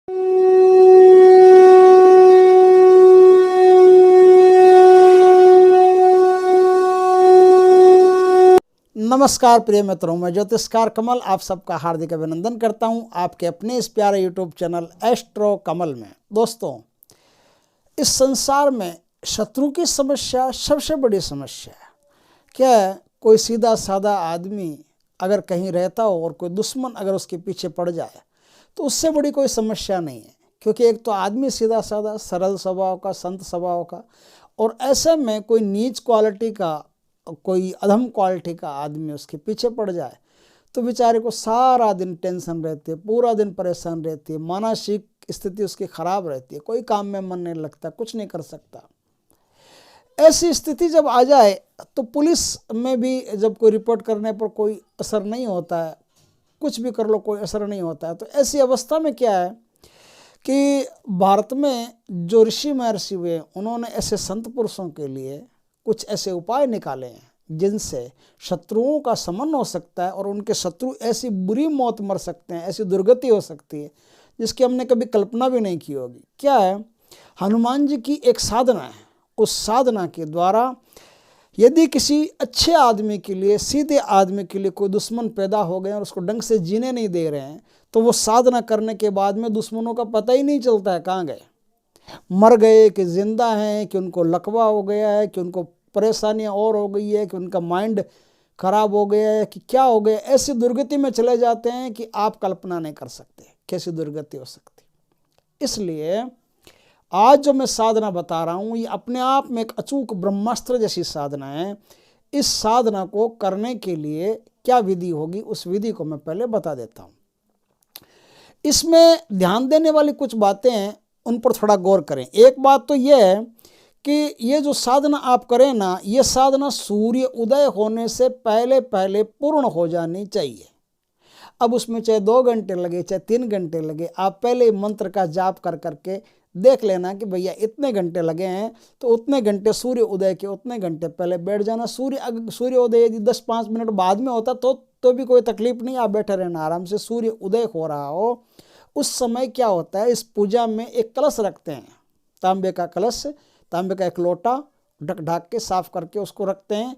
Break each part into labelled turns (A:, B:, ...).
A: नमस्कार प्रिय मित्रों, मैं ज्योतिषकार कमल आप सबका हार्दिक अभिनंदन करता हूं आपके अपने इस प्यारे यूट्यूब चैनल एस्ट्रो कमल में। दोस्तों, इस संसार में शत्रु की समस्या सबसे बड़ी समस्या है। क्या है, कोई सीधा साधा आदमी अगर कहीं रहता हो और कोई दुश्मन अगर उसके पीछे पड़ जाए तो उससे बड़ी कोई समस्या नहीं है, क्योंकि एक तो आदमी सीधा साधा सरल स्वभाव का, संत स्वभाव का, और ऐसे में कोई नीच क्वालिटी का, कोई अधम क्वालिटी का आदमी उसके पीछे पड़ जाए तो बेचारे को सारा दिन टेंशन रहती है, पूरा दिन परेशान रहती है, मानसिक स्थिति उसकी खराब रहती है, कोई काम में मन नहीं लगता, कुछ नहीं कर सकता। ऐसी स्थिति जब आ जाए तो पुलिस में भी जब कोई रिपोर्ट करने पर कोई असर नहीं होता है, कुछ भी कर लो कोई असर नहीं होता है। तो ऐसी अवस्था में क्या है कि भारत में जो ऋषि महर्षि हुए उन्होंने ऐसे संत पुरुषों के लिए कुछ ऐसे उपाय निकाले हैं जिनसे शत्रुओं का समन हो सकता है और उनके शत्रु ऐसी बुरी मौत मर सकते हैं, ऐसी दुर्गति हो सकती है जिसकी हमने कभी कल्पना भी नहीं की होगी। क्या है, हनुमान जी की एक साधना है, उस साधना के द्वारा यदि किसी अच्छे आदमी के लिए, सीधे आदमी के लिए कोई दुश्मन पैदा हो गए और उसको ढंग से जीने नहीं दे रहे हैं तो वो साधना करने के बाद में दुश्मनों का पता ही नहीं चलता है कहाँ गए, मर गए कि जिंदा हैं, कि उनको लकवा हो गया है, कि उनको परेशानियां और हो गई है, कि उनका माइंड खराब हो गया है, कि क्या हो गया। ऐसी दुर्गति में चले जाते हैं कि आप कल्पना नहीं कर सकते कैसी दुर्गति हो सकती। इसलिए आज जो मैं साधना बता रहा हूं ये अपने आप में एक अचूक ब्रह्मास्त्र जैसी साधना है। इस साधना को करने के लिए क्या विधि होगी, उस विधि को मैं पहले बता देता हूं। इसमें ध्यान देने वाली कुछ बातें हैं, उन पर थोड़ा गौर करें। एक बात तो यह है कि ये जो साधना आप करें ना, ये साधना सूर्य उदय होने से पहले पहले पूर्ण हो जानी चाहिए। अब उसमें चाहे 2 घंटे लगे, चाहे 3 घंटे लगे, आप पहले मंत्र का जाप कर करके देख लेना कि भैया इतने घंटे लगे हैं तो उतने घंटे सूर्य उदय के उतने घंटे पहले बैठ जाना। सूर्य उदय यदि 10-5 मिनट बाद में होता तो भी कोई तकलीफ नहीं, आप बैठे रहना आराम से। सूर्य उदय हो रहा हो उस समय क्या होता है, इस पूजा में एक कलश रखते हैं, तांबे का कलश, तांबे का एक लोटा ढक के साफ करके उसको रखते हैं,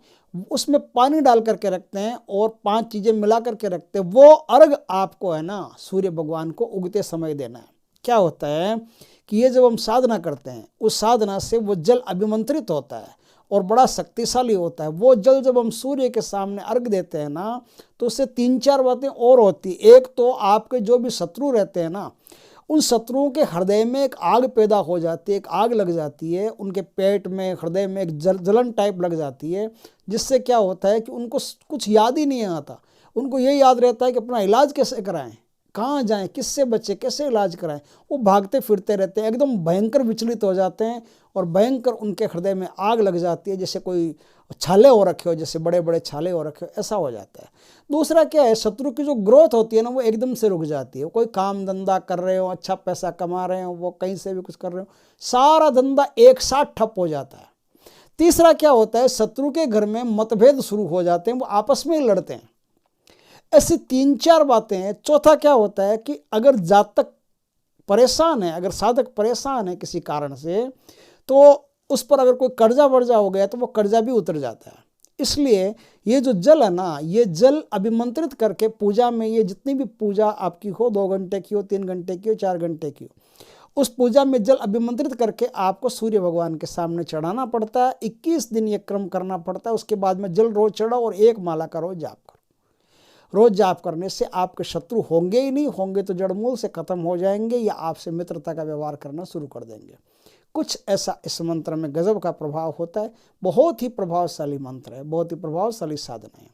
A: उसमें पानी डाल करके रखते हैं और 5 चीज़ें मिला करके रखते हैं। वो अर्घ आपको है ना सूर्य भगवान को उगते समय देना है। क्या होता है कि ये जब हम साधना करते हैं उस साधना से वो जल अभिमंत्रित होता है और बड़ा शक्तिशाली होता है। वो जल जब हम सूर्य के सामने अर्घ देते हैं ना तो उससे 3-4 बातें और होती। एक तो आपके जो भी शत्रु रहते हैं ना, उन शत्रुओं के हृदय में एक आग पैदा हो जाती है, एक आग लग जाती है, उनके पेट में, हृदय में एक जलन टाइप लग जाती है, जिससे क्या होता है कि उनको कुछ याद ही नहीं आता। उनको ये याद रहता है कि अपना इलाज कैसे कराएं, कहाँ जाएं, किससे बचे, कैसे इलाज कराएं। वो भागते फिरते रहते हैं, एकदम भयंकर विचलित हो जाते हैं और भयंकर उनके हृदय में आग लग जाती है, जैसे कोई छाले हो रखे हो, जैसे बड़े बड़े छाले हो रखे हो, ऐसा हो जाता है। दूसरा क्या है, शत्रु की जो ग्रोथ होती है ना वो एकदम से रुक जाती है। कोई काम धंधा कर रहे हो, अच्छा पैसा कमा रहे हो, वो कहीं से भी कुछ कर रहे हो, सारा धंधा एक साथ ठप हो जाता है। तीसरा क्या होता है, शत्रु के घर में मतभेद शुरू हो जाते हैं, वो आपस में ही लड़ते हैं। ऐसी 3-4 बातें हैं। चौथा क्या होता है कि अगर जातक परेशान है, अगर साधक परेशान है किसी कारण से, तो उस पर अगर कोई कर्जा वर्जा हो गया तो वो कर्जा भी उतर जाता है। इसलिए ये जो जल है ना, ये जल अभिमंत्रित करके पूजा में, ये जितनी भी पूजा आपकी हो, 2 घंटे की हो, 3 घंटे की हो, 4 घंटे की हो, उस पूजा में जल अभिमंत्रित करके आपको सूर्य भगवान के सामने चढ़ाना पड़ता है। 21 दिन ये क्रम करना पड़ता है। उसके बाद में जल रोज चढ़ाओ और 1 माला का रोज जाप करो। रोज जाप करने से आपके शत्रु होंगे ही नहीं, होंगे तो जड़मूल से खत्म हो जाएंगे या आपसे मित्रता का व्यवहार करना शुरू कर देंगे। कुछ ऐसा इस मंत्र में गजब का प्रभाव होता है। बहुत ही प्रभावशाली मंत्र है, बहुत ही प्रभावशाली साधना है।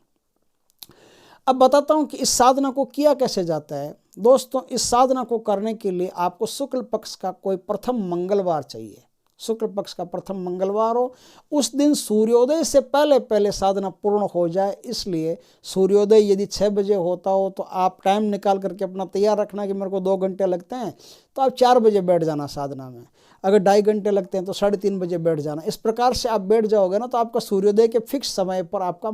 A: अब बताता हूं कि इस साधना को किया कैसे जाता है। दोस्तों, इस साधना को करने के लिए आपको शुक्ल पक्ष का कोई प्रथम मंगलवार चाहिए। शुक्ल पक्ष का प्रथम मंगलवार हो, उस दिन सूर्योदय से पहले पहले साधना पूर्ण हो जाए। इसलिए सूर्योदय यदि 6 बजे होता हो तो आप टाइम निकाल करके अपना तैयार रखना कि मेरे को 2 घंटे लगते हैं तो आप 4 बजे बैठ जाना साधना में। अगर 2.5 घंटे लगते हैं तो 3:30 बजे बैठ जाना। इस प्रकार से आप बैठ जाओगे ना तो आपका सूर्योदय के फिक्स समय पर आपका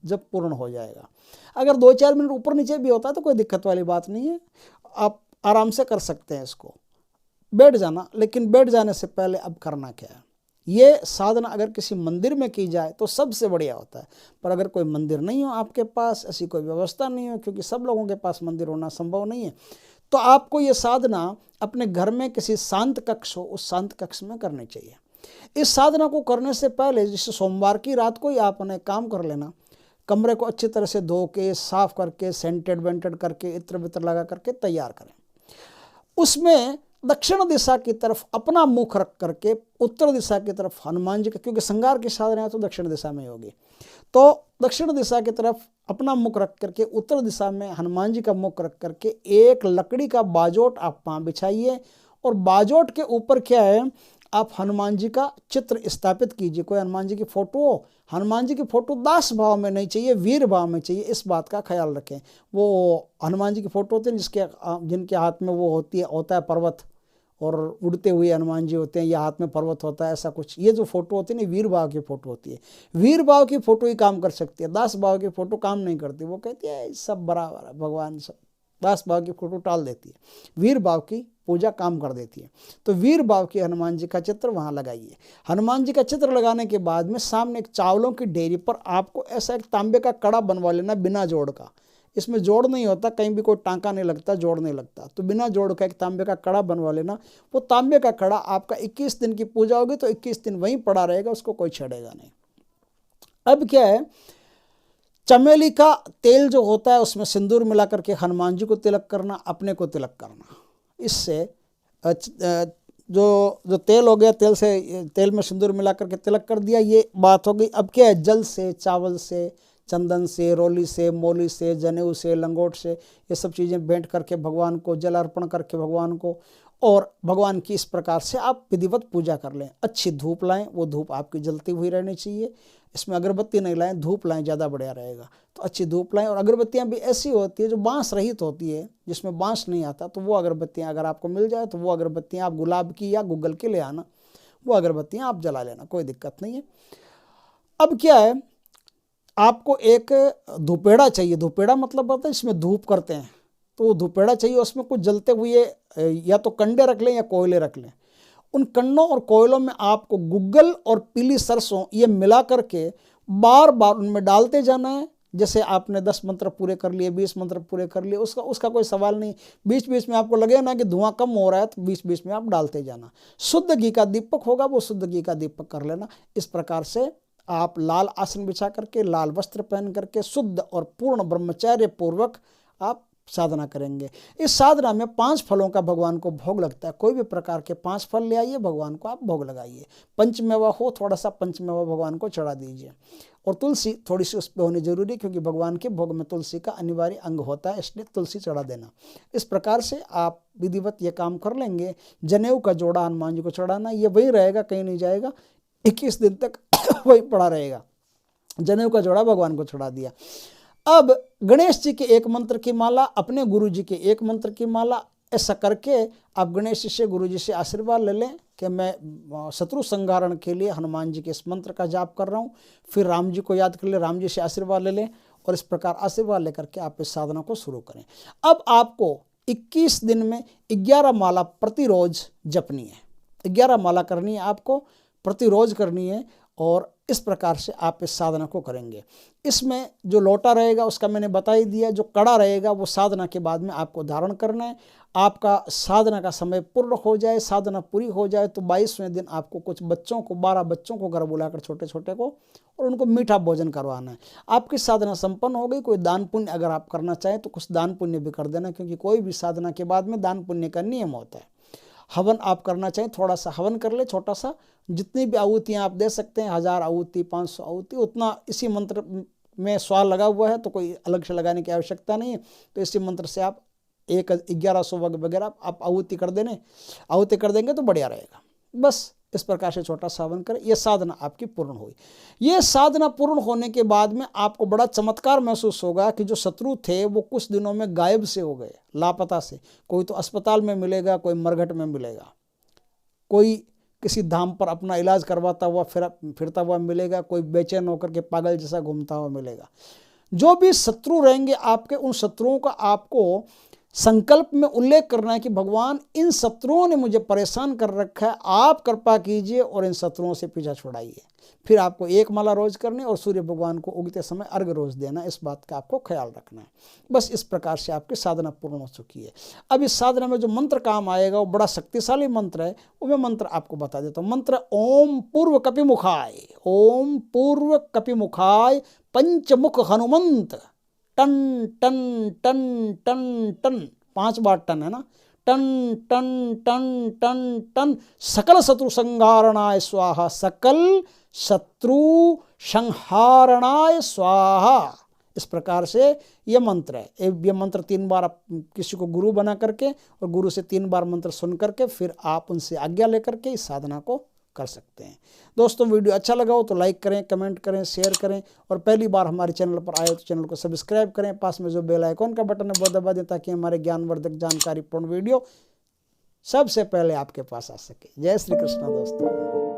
A: जब पूर्ण हो जाएगा। अगर 2-4 मिनट ऊपर नीचे भी होता है तो कोई दिक्कत वाली बात नहीं है, आप आराम से कर सकते हैं इसको। बैठ जाना। लेकिन बैठ जाने से पहले अब करना क्या है? ये साधना अगर किसी मंदिर में की जाए तो सबसे बढ़िया होता है। पर अगर कोई मंदिर नहीं हो आपके पास, ऐसी कोई व्यवस्था नहीं हो, क्योंकि सब लोगों के पास मंदिर होना संभव नहीं है, तो आपको ये साधना अपने घर में किसी शांत कक्ष हो, उस शांत कक्ष में करनी चाहिए। इस साधना को करने से पहले जैसे सोमवार की रात को ही आपने काम कर लेना, कमरे को अच्छी तरह से धो के साफ करके सेंटेड वेंटेड करके इत्र वित्र लगा करके तैयार करें। उसमें दक्षिण दिशा की तरफ अपना मुख रख करके उत्तर दिशा की तरफ हनुमान जी का, क्योंकि श्रृंगार की साधना तो दक्षिण दिशा में होगी, तो दक्षिण दिशा की तरफ अपना मुख रख करके उत्तर दिशा में हनुमान जी का मुख रख करके एक लकड़ी का बाजोट आप वहाँ बिछाइए, और बाजोट के ऊपर क्या है, आप हनुमान जी का चित्र स्थापित कीजिए। कोई हनुमान जी की फोटो हो, हनुमान जी की फोटो दास भाव में नहीं चाहिए, वीर भाव में चाहिए, इस बात का ख्याल रखें। वो हनुमान जी की फोटो होती है जिनके हाथ में वो होता है पर्वत, और उड़ते हुए हनुमान जी होते हैं, या हाथ में पर्वत होता है, ऐसा कुछ। ये जो फोटो होती है ना, वीर भाव की फोटो होती है। वीर भाव की फोटो ही काम कर सकती है, दास भाव की फोटो काम नहीं करती। वो कहती है सब बराबर है, भगवान सब। दास भाव की फोटो टाल देती है, वीर भाव की पूजा काम कर देती है। तो वीर भाव की हनुमान जी का चित्र वहाँ लगाइए। हनुमान जी का चित्र लगाने के बाद में सामने एक चावलों की डेयरी पर आपको ऐसा एक तांबे का कड़ा बनवा लेना, बिना जोड़ का। इसमें जोड़ नहीं होता, कहीं भी कोई टांका नहीं लगता, जोड़ नहीं लगता, तो बिना जोड़ का एक तांबे का कड़ा बनवा लेना। वो तांबे का कड़ा आपका 21 दिन की पूजा होगी तो 21 दिन वहीं पड़ा रहेगा, उसको कोई छेड़ेगा नहीं। अब क्या है, चमेली का तेल जो होता है उसमें सिंदूर मिला करके हनुमान जी को तिलक करना, अपने को तिलक करना। इससे जो तेल हो गया, तेल में सिंदूर मिला करके तिलक कर दिया, ये बात हो गई। अब क्या है, जल से, चावल से, चंदन से, रोली से, मोली से, जनेऊ से, लंगोट से, ये सब चीज़ें भेंट करके भगवान को जल अर्पण करके भगवान को, और भगवान की इस प्रकार से आप विधिवत पूजा कर लें। अच्छी धूप लाएं, वो धूप आपकी जलती हुई रहनी चाहिए। इसमें अगरबत्ती नहीं लाएं, धूप लाएं, ज़्यादा बढ़िया रहेगा। तो अच्छी धूप लाएं, और अगरबत्तियाँ भी ऐसी होती है जो बांस रहित होती है, जिसमें बांस नहीं आता, तो वो अगरबत्तियाँ अगर आपको मिल जाए तो वो अगरबत्तियाँ आप गुलाब की या गूगल की ले आना, वो अगरबत्तियाँ आप जला लेना, कोई दिक्कत नहीं है। अब क्या है, आपको एक धूपेड़ा चाहिए। धूपेड़ा मतलब होता है इसमें धूप करते हैं, तो वो धूपेड़ा चाहिए। उसमें कुछ जलते हुए या तो कंडे रख लें या कोयले रख लें। उन कंडों और कोयलों में आपको गुग्गल और पीली सरसों ये मिला करके बार बार उनमें डालते जाना है। जैसे आपने 10 मंत्र पूरे कर लिए, 20 मंत्र पूरे कर लिए, उसका कोई सवाल नहीं। बीच बीच में आपको लगे ना कि धुआं कम हो रहा है, तो बीच बीच में आप डालते जाना। शुद्ध घी का दीपक होगा, वो शुद्ध घी का दीपक कर लेना। इस प्रकार से आप लाल आसन बिछा करके, लाल वस्त्र पहन करके, शुद्ध और पूर्ण ब्रह्मचर्य पूर्वक आप साधना करेंगे। इस साधना में 5 फलों का भगवान को भोग लगता है। कोई भी प्रकार के 5 फल ले आइए, भगवान को आप भोग लगाइए। पंचमेवा हो, थोड़ा सा पंचमेवा भगवान को चढ़ा दीजिए। और तुलसी थोड़ी सी उस पर होनी जरूरी, क्योंकि भगवान के भोग में तुलसी का अनिवार्य अंग होता है, इसलिए तुलसी चढ़ा देना। इस प्रकार से आप विधिवत ये काम कर लेंगे। जनेऊ का जोड़ा हनुमान जी को चढ़ाना, ये वही रहेगा, कहीं नहीं जाएगा, 21 दिन तक वही पड़ा रहेगा। जनेऊ का जोड़ा भगवान को चढ़ा दिया। अब गणेश जी के एक मंत्र की माला, अपने गुरु जी के एक मंत्र की माला, ऐसा करके आप गणेश जी से, गुरु जी से आशीर्वाद ले लें कि मैं शत्रु संहारण के लिए हनुमान जी के इस मंत्र का जाप कर रहा हूँ। फिर राम जी को याद कर ले, राम जी से आशीर्वाद ले लें, और इस प्रकार आशीर्वाद लेकर के आप इस साधना को शुरू करें। अब आपको 21 दिन में 11 माला प्रतिरोज जपनी है। 11 माला करनी है, आपको प्रतिरोज करनी है, और इस प्रकार से आप इस साधना को करेंगे। इसमें जो लोटा रहेगा उसका मैंने बता ही दिया। जो कड़ा रहेगा वो साधना के बाद में आपको धारण करना है। आपका साधना का समय पूर्ण हो जाए, साधना पूरी हो जाए, तो 22वें दिन आपको कुछ बच्चों को, 12 बच्चों को घर बुलाकर, छोटे छोटे को, और उनको मीठा भोजन करवाना है। आपकी साधना संपन्न हो गई। कोई दान पुण्य अगर आप करना चाहें तो कुछ दान पुण्य भी कर देना, क्योंकि कोई भी साधना के बाद में दान पुण्य का नियम होता है। हवन आप करना चाहें, थोड़ा सा हवन कर ले, छोटा सा, जितनी भी आहुतियाँ आप दे सकते हैं, 1000 आहुति, 500 आहुति, उतना इसी मंत्र में स्वाल लगा हुआ है, तो कोई अलग से लगाने की आवश्यकता नहीं है। तो इसी मंत्र से आप 1100 वगैरह आप आहुति कर देंगे तो बढ़िया रहेगा। बस इस प्रकार से छोटा सा हवन करें। यह साधना आपकी पूर्ण हुई। यह साधना पूर्ण होने के बाद में आपको बड़ा चमत्कार महसूस होगा कि जो शत्रु थे वो कुछ दिनों में गायब से हो गए, लापता से। कोई तो अस्पताल में मिलेगा, कोई मरघट में मिलेगा, कोई किसी धाम पर अपना इलाज करवाता हुआ फिरता हुआ मिलेगा, कोई बेचैन होकर के पागल जैसा घूमता हुआ मिलेगा। जो भी शत्रु रहेंगे आपके, उन शत्रुओं का आपको संकल्प में उल्लेख करना है कि भगवान इन शत्रुओं ने मुझे परेशान कर रखा है, आप कृपा कीजिए और इन शत्रुओं से पीछा छुड़ाइए। फिर आपको एक माला रोज करनी और सूर्य भगवान को उगते समय अर्घ्य रोज देना, इस बात का आपको ख्याल रखना है। बस इस प्रकार से आपकी साधना पूर्ण हो चुकी है। अब इस साधना में जो मंत्र काम आएगा वो बड़ा शक्तिशाली मंत्र है, वो मैं मंत्र आपको बता देता हूँ। मंत्र ओम पूर्व कपिमुखाय, ओम पूर्व कपिमुखाय पंचमुख हनुमंत, टन टन टन टन टन, 5 बार टन है ना, टन टन टन टन टन, सकल शत्रु संहारणाय स्वाहा, सकल शत्रु संहारणाय स्वाहा। इस प्रकार से ये मंत्र है। ये मंत्र 3 बार आप किसी को गुरु बना करके और गुरु से 3 बार मंत्र सुन करके फिर आप उनसे आज्ञा लेकर के इस साधना को कर सकते हैं। दोस्तों वीडियो अच्छा लगा हो तो लाइक करें, कमेंट करें, शेयर करें और पहली बार हमारे चैनल पर आए तो चैनल को सब्सक्राइब करें। पास में जो बेल आइकॉन का बटन है वो दबा दें ताकि हमारे ज्ञानवर्धक जानकारीपूर्ण वीडियो सबसे पहले आपके पास आ सके। जय श्री कृष्ण दोस्तों।